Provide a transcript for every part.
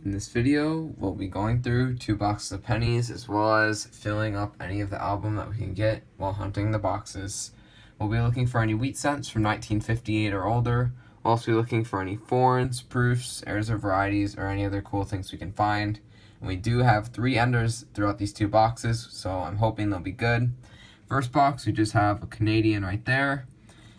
In this video, we'll be going through 2 boxes of pennies as well as filling up any of the album that we can get while hunting the boxes. We'll be looking for any wheat cents from 1958 or older. We'll also be looking for any foreigns, proofs, errors or varieties, or any other cool things we can find. And we do have 3 enders throughout these 2 boxes, so I'm hoping they'll be good. First box, we just have a Canadian right there.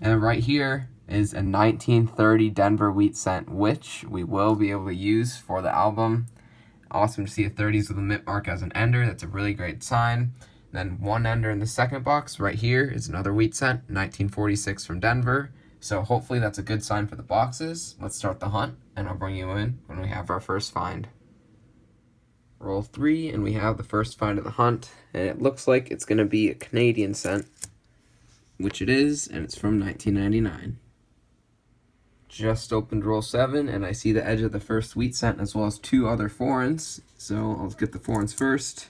And right here is a 1930 Denver wheat cent, which we will be able to use for the album. Awesome to see a 30s with a mint mark as an ender. That's a really great sign. Then 1 ender in the second box right here is another wheat cent, 1946 from Denver. So hopefully that's a good sign for the boxes. Let's start the hunt, and I'll bring you in when we have our first find. Roll 3, and we have the first find of the hunt, and it looks like it's going to be a Canadian cent, which it is, and it's from 1999. Just opened roll 7, and I see the edge of the first wheat cent as well as 2 other foreigns. So I'll get the foreigns first.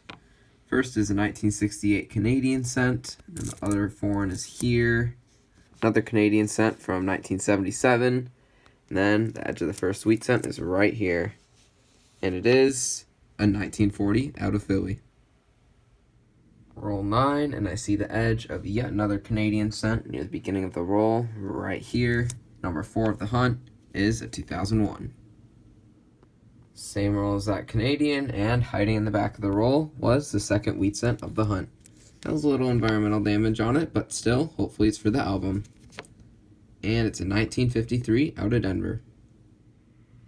First is a 1968 Canadian cent, and the other foreign is here. Another Canadian cent from 1977. And then the edge of the first wheat cent is right here. And it is a 1940 out of Philly. Roll 9, and I see the edge of yet another Canadian cent near the beginning of the roll right here. Number 4 of the hunt is a 2001. Same roll as that Canadian, and hiding in the back of the roll was the second wheat cent of the hunt. That was a little environmental damage on it, but still, hopefully it's for the album. And it's a 1953 out of Denver.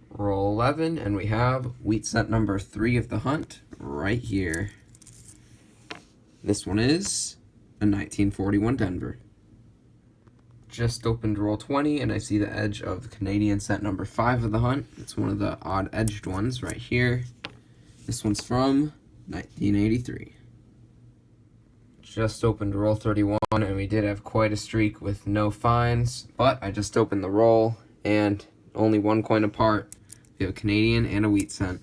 Roll 11, and we have wheat cent number 3 of the hunt right here. This one is a 1941 Denver. Just opened roll 20, and I see the edge of the Canadian cent number 5 of the hunt. It's one of the odd edged ones right here. This one's from 1983. Just opened roll 31, and we did have quite a streak with no finds, but I just opened the roll, and only 1 coin apart. We have a Canadian and a wheat cent.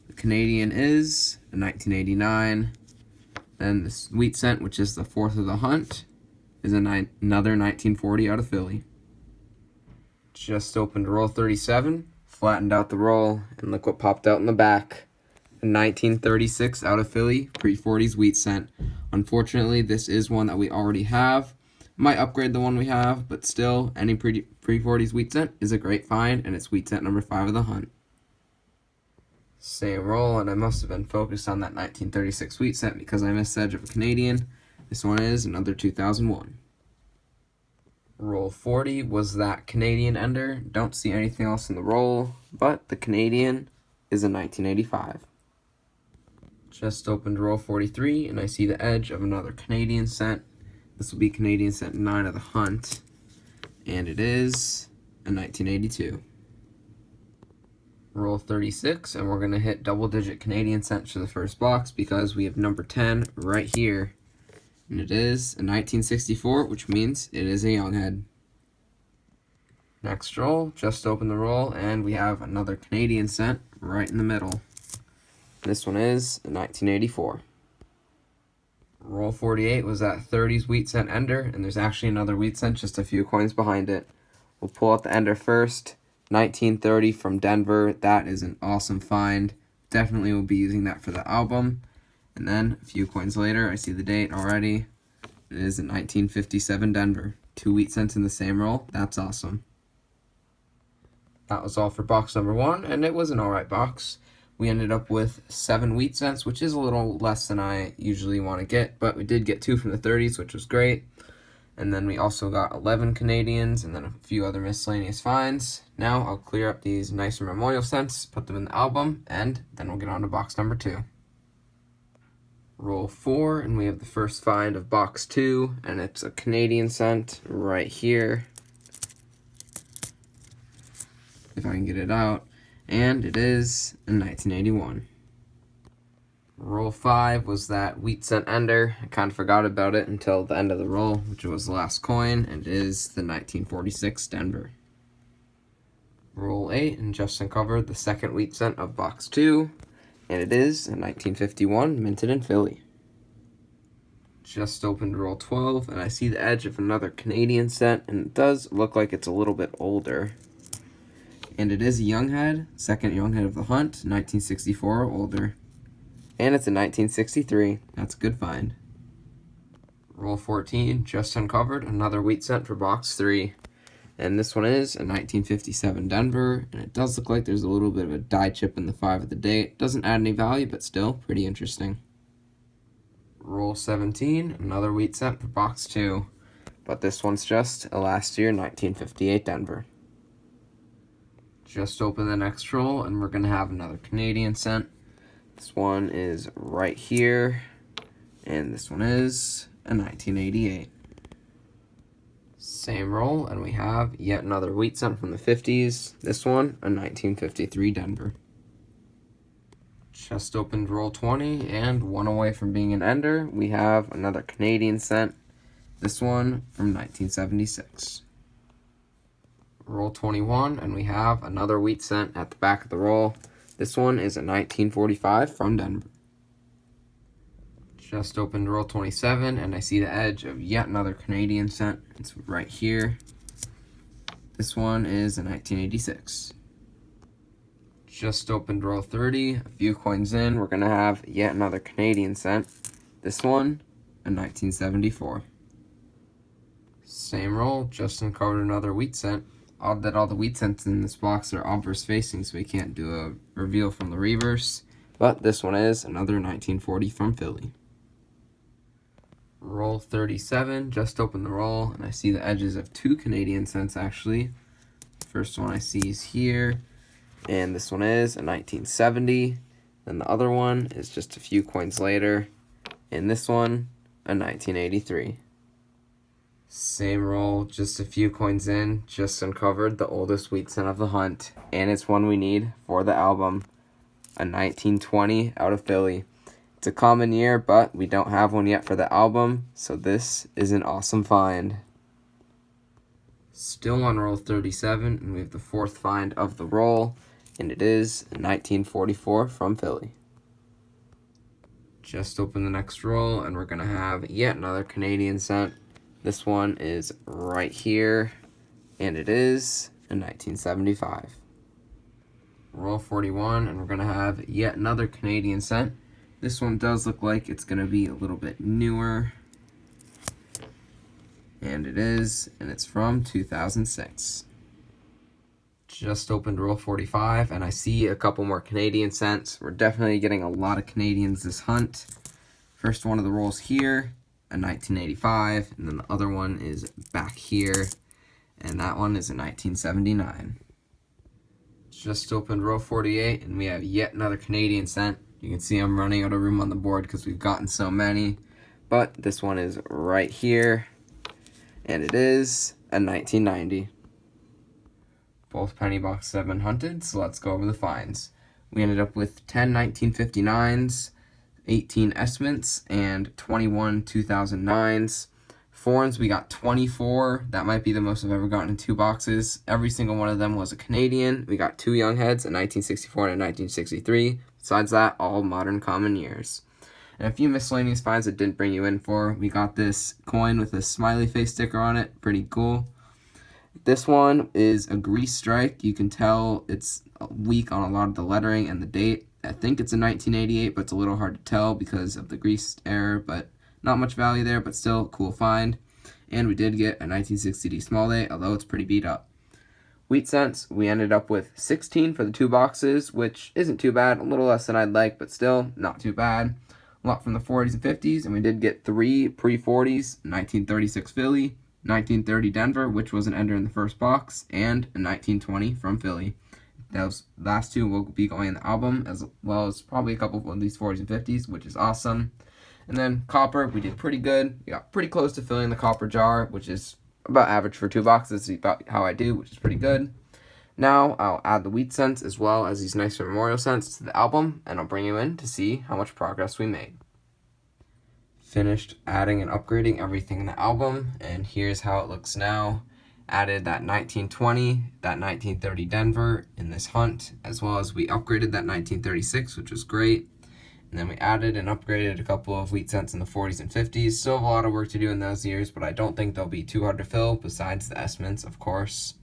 The Canadian is a 1989. Then this wheat cent, which is the 4th of the hunt, is another 1940 out of Philly. Just opened roll 37, flattened out the roll, and look what popped out in the back. A 1936 out of Philly, pre-40s wheat cent. Unfortunately, this is one that we already have. Might upgrade the one we have, but still, any pre-40s wheat cent is a great find, and it's wheat cent number 5 of the hunt. Same roll, and I must have been focused on that 1936 wheat cent because I missed the edge of a Canadian. This one is another 2001. Roll 40 was that Canadian ender. Don't see anything else in the roll, but the Canadian is a 1985. Just opened roll 43, and I see the edge of another Canadian cent. This will be Canadian cent 9 of the hunt, and it is a 1982. Roll 36, and we're going to hit double-digit Canadian cents for the first box because we have number 10 right here. And it is a 1964, which means it is a young head. Next roll, just open the roll, and we have another Canadian cent right in the middle. This one is a 1984. Roll 48 was that 30s wheat cent ender, and there's actually another wheat cent just a few coins behind it. We'll pull out the ender first. 1930 from Denver. That is an awesome find. Definitely will be using that for the album. And then a few coins later, I see the date already. It is a 1957 Denver. 2 wheat cents in the same roll. That's awesome. That was all for box number 1, and it was an alright box. We ended up with 7 wheat cents, which is a little less than I usually want to get, but we did get 2 from the 30s, which was great. And then we also got 11 Canadians and then a few other miscellaneous finds. Now I'll clear up these nicer memorial cents, put them in the album, and then we'll get on to box number 2. Roll 4, and we have the first find of box 2, and it's a Canadian cent right here. If I can get it out. And it is a 1981. Roll 5 was that wheat cent ender. I kind of forgot about it until the end of the roll, which was the last coin, and it is the 1946 Denver. Roll 8, and just uncovered the second wheat cent of box 2, and it is a 1951 minted in Philly. Just opened roll 12, and I see the edge of another Canadian cent, and it does look like it's a little bit older. And it is a young head, second young head of the hunt, 1964 or older. And it's a 1963. That's a good find. Roll 14, just uncovered, another wheat cent for box 3. And this one is a 1957 Denver, and it does look like there's a little bit of a die chip in the 5 of the date. Doesn't add any value, but still pretty interesting. Roll 17, another wheat cent for box 2. But this one's just a last year 1958 Denver. Just open the next roll, and we're going to have another Canadian cent. This one is right here, and this one is a 1988. Same roll, and we have yet another wheat cent from the 50s. This one, a 1953 Denver. Just opened roll 20, and one away from being an ender, we have another Canadian cent. This one from 1976. Roll 21, and we have another wheat cent at the back of the roll. This one is a 1945 from Denver. Just opened roll 27, and I see the edge of yet another Canadian cent. It's right here. This one is a 1986. Just opened roll 30, a few coins in. We're going to have yet another Canadian cent. This one, a 1974. Same roll, just uncovered another wheat cent. Odd that all the wheat cents in this box are obverse facing, so we can't do a reveal from the reverse. But this one is another 1940 from Philly. Roll 37, just open the roll, and I see the edges of 2 Canadian cents actually. First one I see is here, and this one is a 1970. Then the other one is just a few coins later, and this one, a 1983. Same roll, just a few coins in, just uncovered the oldest wheat cent of the hunt, and it's one we need for the album, a 1920 out of Philly. It's a common year, but we don't have one yet for the album, so this is an awesome find. Still on roll 37, and we have the 4th find of the roll, and it is a 1944 from Philly. Just open the next roll, and we're going to have yet another Canadian cent. This one is right here, and it is a 1975. Roll 41, and we're going to have yet another Canadian cent. This one does look like it's going to be a little bit newer. And it is, and it's from 2006. Just opened roll 45, and I see a couple more Canadian cents. We're definitely getting a lot of Canadians this hunt. First one of the rolls here, a 1985, and then the other one is back here, and that one is a 1979. Just opened row 48, and we have yet another Canadian cent. You can see I'm running out of room on the board because we've gotten so many. But this one is right here, and it is a 1990. Both penny boxes have been hunted, so let's go over the finds. We ended up with 10 1959s, 18 estimates, and 21 2009s. Foreigns, we got 24. That might be the most I've ever gotten in 2 boxes. Every single one of them was a Canadian. We got 2 young heads, a 1964 and a 1963. Besides that, all modern common years. And a few miscellaneous finds that didn't bring you in for. We got this coin with a smiley face sticker on it. Pretty cool. This one is a grease strike. You can tell it's weak on a lot of the lettering and the date. I think it's a 1988, but it's a little hard to tell because of the grease error, but not much value there, but still cool find. And we did get a 1960 small date, although it's pretty beat up. Wheat cents, we ended up with 16 for the 2 boxes, which isn't too bad. A little less than I'd like, but still not too bad. A lot from the 40s and 50s, and we did get 3 pre-40s, 1936 Philly, 1930 Denver, which was an ender in the first box, and a 1920 from Philly. Those last 2 will be going in the album, as well as probably a couple of these 40s and 50s, which is awesome. And then copper, we did pretty good. We got pretty close to filling the copper jar, which is about average for 2 boxes, about how I do, which is pretty good. Now I'll add the wheat cents as well as these nicer memorial cents to the album, and I'll bring you in to see how much progress we made. Finished adding and upgrading everything in the album, and here's how it looks now. Added that 1920, that 1930 Denver in this hunt, as well as we upgraded that 1936, which was great. And then we added and upgraded a couple of wheat cents in the 40s and 50s. Still have a lot of work to do in those years, but I don't think they'll be too hard to fill, besides the estimates, of course.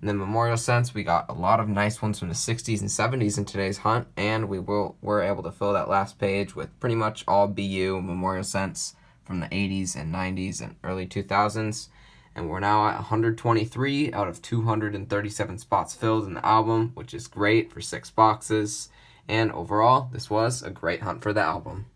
In the memorial sense, we got a lot of nice ones from the 60s and 70s in today's hunt, and we're able to fill that last page with pretty much all BU memorial scents from the 80s and 90s and early 2000s. And we're now at 123 out of 237 spots filled in the album, which is great for 6 boxes. And overall, this was a great hunt for the album.